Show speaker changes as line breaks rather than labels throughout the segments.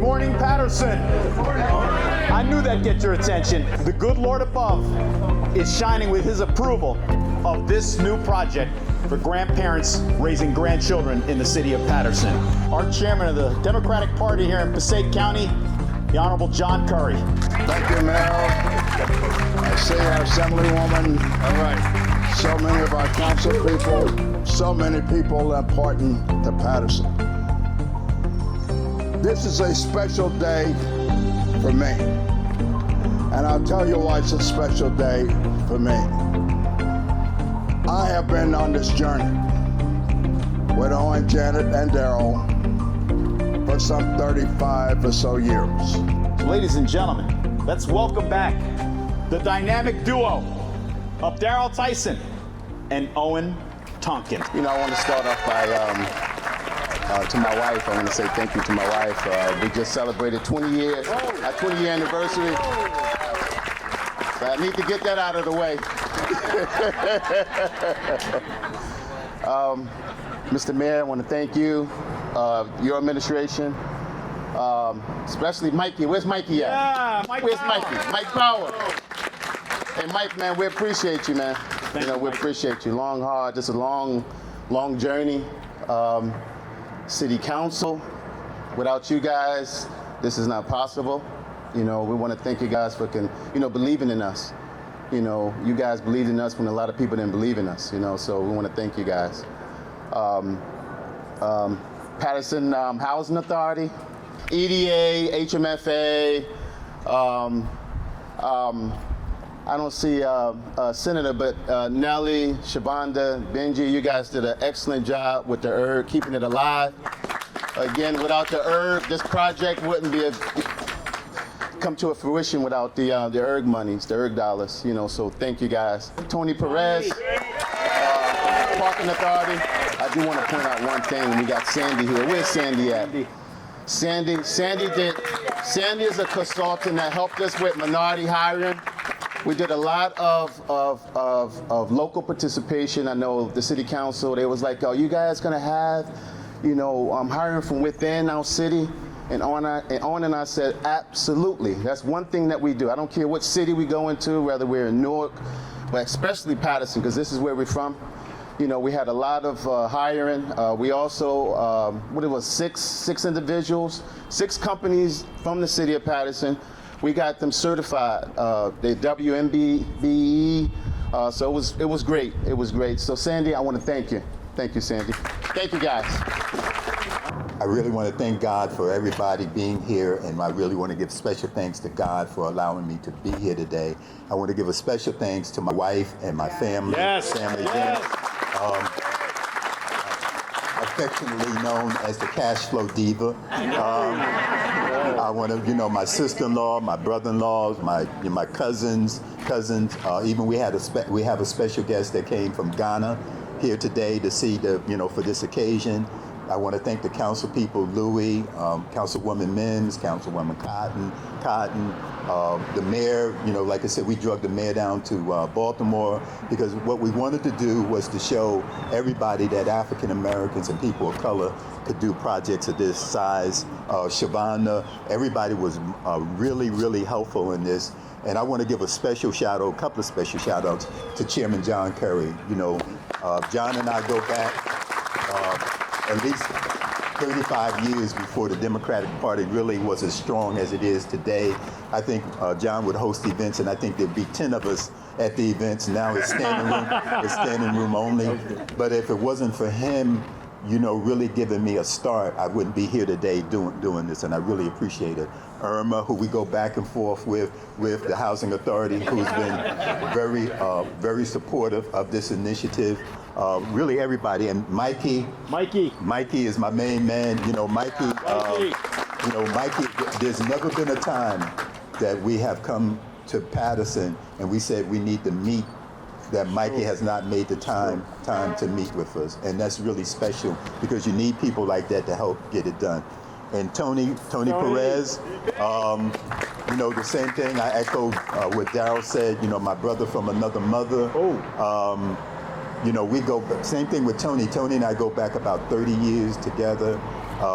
Good morning, Paterson. I knew that'd get your attention. The good Lord above is shining with his approval of this new project for grandparents raising grandchildren in the city of Paterson. Our chairman of the Democratic Party here in Passaic County, the Honorable John Curry.
Thank you, Mayor. I see our Assemblywoman. All right. So many of our council people, so many people important to Paterson. This is a special day for me. And I'll tell you why it's a special day for me. I have been on this journey with Owen, Janet, and Daryl for some 35 or so years.
Ladies and gentlemen, let's welcome back the dynamic duo of Daryl Tyson and Owen Tonkin.
You know, I want to start off by to my wife. I want to say thank you to my wife. We just celebrated 20 years, our 20-year anniversary. So I need to get that out of the way. Mr. Mayor, I want to thank you, your administration, especially Mikey. Where's Mikey at?
Yeah, Mike.
Where's
Power.
Mikey? Mike Power. Hey, Mike, man, we appreciate you, man.
Thank you,
we
Mike.
appreciate you. Long, hard, just a long journey. City Council, without you guys, this is not possible. You know, we want to thank you guys for, believing in us. You know, you guys believed in us when a lot of people didn't believe in us, so we want to thank you guys. Paterson Housing Authority, EDA, HMFA, I don't see Senator, but Nellie, Shabanda, Benji, you guys did an excellent job with the ERG, keeping it alive. Again, without the ERG, this project wouldn't come to a fruition without the ERG monies, the ERG dollars, so thank you guys. Tony Perez, Parking Authority. I do want to point out one thing. We got Sandy here. Where's Sandy at? Sandy is a consultant that helped us with minority hiring. We did a lot of local participation. I know the city council, they was like, "Oh, you guys gonna have, hiring from within our city?" And on and I said, absolutely. That's one thing that we do. I don't care what city we go into, whether we're in Newark, but especially Paterson, because this is where we're from. We had a lot of hiring. We also, six individuals, 6 companies from the city of Paterson. We got them certified. They WMBE. So it was great. It was great. So Sandy, I want to thank you. Thank you, Sandy. Thank you, guys.
I really want to thank God for everybody being here, and I really want to give special thanks to God for allowing me to be here today. I want to give a special thanks to my wife and my family.
Yes.
Affectionately known as the cash flow diva. I want to, my sister-in-law, my brother-in-laws, my cousins. Even we have a special guest that came from Ghana here today to see for this occasion. I want to thank the council people, Louis, Councilwoman Mims, Councilwoman Cotton, the mayor. Like I said, we drug the mayor down to Baltimore because what we wanted to do was to show everybody that African Americans and people of color could do projects of this size. Shavana, everybody was really, really helpful in this. And I want to give a couple of special shout outs to Chairman John Curry. John and I go back at least 35 years before the Democratic Party really was as strong as it is today. I think John would host events, and I think there'd be 10 of us at the events. Now it's standing room only. But if it wasn't for him, really giving me a start, I wouldn't be here today doing this, and I really appreciate it. Irma, who we go back and forth with the Housing Authority, who's been very supportive of this initiative. Really everybody, and Mikey is my main man. Mikey, there's never been a time that we have come to Paterson and we said we need to meet that Mikey has not made the time to meet with us. And that's really special because you need people like that to help get it done. And Tony Perez, the same thing. I echo what Daryl said, my brother from another mother. We go, same thing with Tony. Tony and I go back about 30 years together.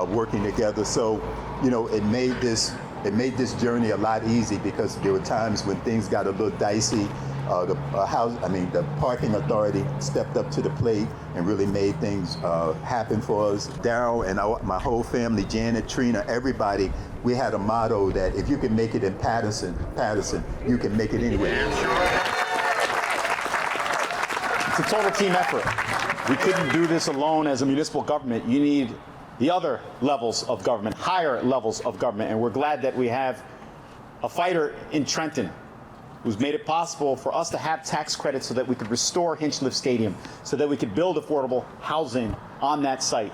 working together. So, it made this journey a lot easy because there were times when things got a little dicey. The parking authority stepped up to the plate and really made things happen for us. Daryl and my whole family, Janet, Trina, everybody, we had a motto that if you can make it in Paterson, you can make it anywhere.
It's a total team effort. We couldn't do this alone as a municipal government. You need the other levels of government, higher levels of government, and we're glad that we have a fighter in Trenton who's made it possible for us to have tax credits so that we could restore Hinchliffe Stadium, so that we could build affordable housing on that site,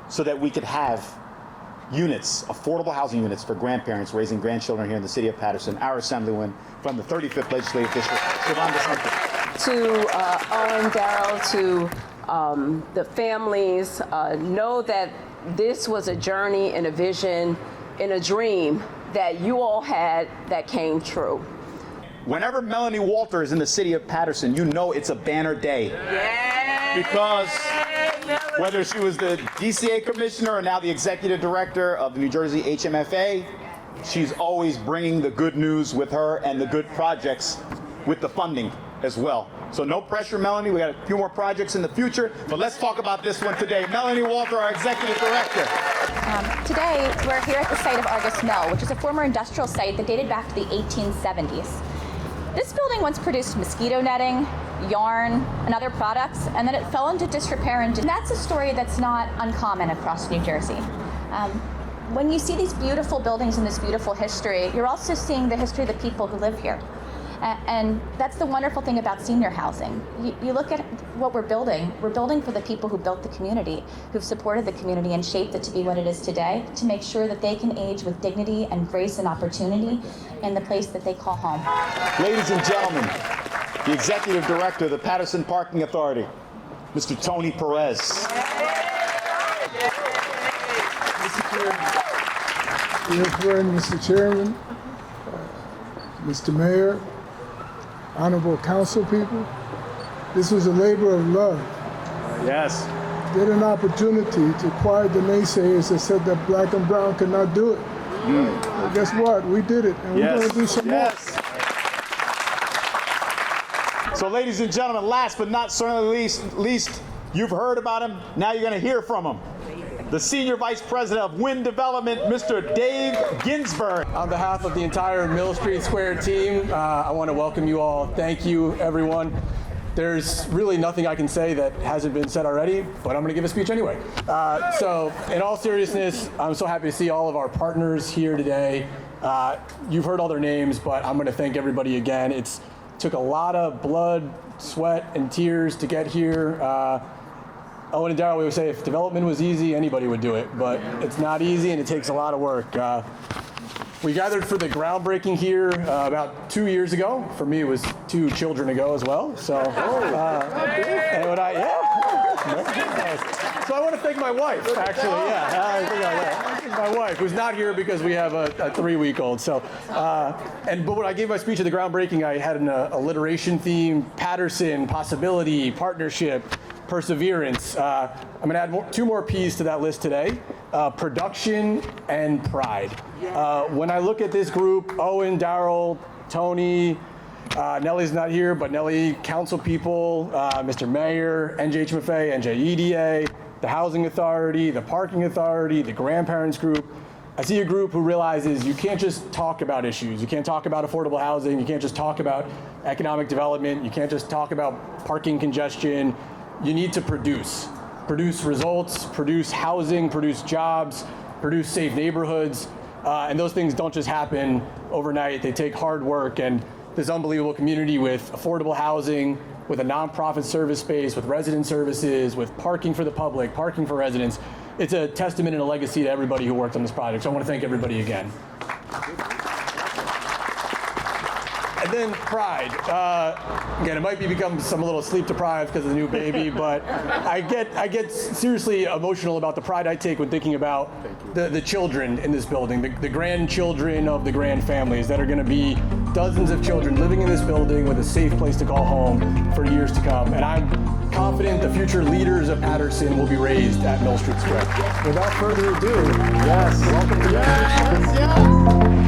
so that we could have units, affordable housing units for grandparents raising grandchildren here in the city of Paterson. Our Assemblywoman from the 35th Legislative District, Shavonda Simpson.
To Owen, Daryl, to the families, know that this was a journey and a vision and a dream that you all had that came true.
Whenever Melanie Walter is in the city of Paterson, you know it's a banner day. Because whether she was the DCA commissioner or now the executive director of the New Jersey HMFA, she's always bringing the good news with her and the good projects with the funding as well. So no pressure, Melanie. We got a few more projects in the future, but let's talk about this one today. Melanie Walter, our executive director.
Today, we're here at the site of Argus Mill, which is a former industrial site that dated back to the 1870s. This building once produced mosquito netting, yarn, and other products, and then it fell into disrepair, and that's a story that's not uncommon across New Jersey. When you see these beautiful buildings and this beautiful history, you're also seeing the history of the people who live here. And that's the wonderful thing about senior housing. You look at what we're building for the people who built the community, who've supported the community and shaped it to be what it is today, to make sure that they can age with dignity and grace and opportunity in the place that they call home.
Ladies and gentlemen, the executive director of the Paterson Parking Authority, Mr. Tony Perez.
Dear friend, Mr. Chairman, Mr. Mayor, honorable council people, this was a labor of love.
Yes.
Get an opportunity to quiet the naysayers that said that black and brown could not do it. Well, guess what? We did it, and we're going to do some more.
So, ladies and gentlemen, last but not certainly least, you've heard about him. Now you're going to hear from him. The Senior Vice President of Wind Development, Mr. Dave Ginsberg.
On behalf of the entire Mill Street Square team, I want to welcome you all. Thank you, everyone. There's really nothing I can say that hasn't been said already, but I'm going to give a speech anyway. So, in all seriousness, I'm so happy to see all of our partners here today. You've heard all their names, but I'm going to thank everybody again. It took a lot of blood, sweat, and tears to get here. Owen and Daryl, we would say if development was easy, anybody would do it, but it's not easy and it takes a lot of work. We gathered for the groundbreaking here about 2 years ago. For me, it was 2 children ago as well. So, so I want to thank my wife, actually. My wife, who's not here because we have a 3-week-old. So, but when I gave my speech at the groundbreaking, I had an alliteration theme: Paterson, possibility, partnership, perseverance. I'm going to add 2 more P's to that list today: production and pride. When I look at this group, Owen, Daryl, Tony, Nellie's not here, but Nellie, council people, Mr. Mayor, NJHMFA, NJEDA, the Housing Authority, the Parking Authority, the Grandparents Group, I see a group who realizes you can't just talk about issues. You can't talk about affordable housing. You can't just talk about economic development. You can't just talk about parking congestion. You need to produce results, produce housing, produce jobs, produce safe neighborhoods. And those things don't just happen overnight. They take hard work, and this unbelievable community with affordable housing, with a nonprofit service space, with resident services, with parking for the public, parking for residents. It's a testament and a legacy to everybody who worked on this project. So I want to thank everybody again. And then pride. Again, it might become some a little sleep deprived because of the new baby, but I get seriously emotional about the pride I take when thinking about the children in this building, the grandchildren of the grand families that are going to be dozens of children living in this building with a safe place to call home for years to come. And I'm confident confident the future leaders of Paterson will be raised at Mill Street Square. Without further ado, welcome to Mill Street Square.
Yes.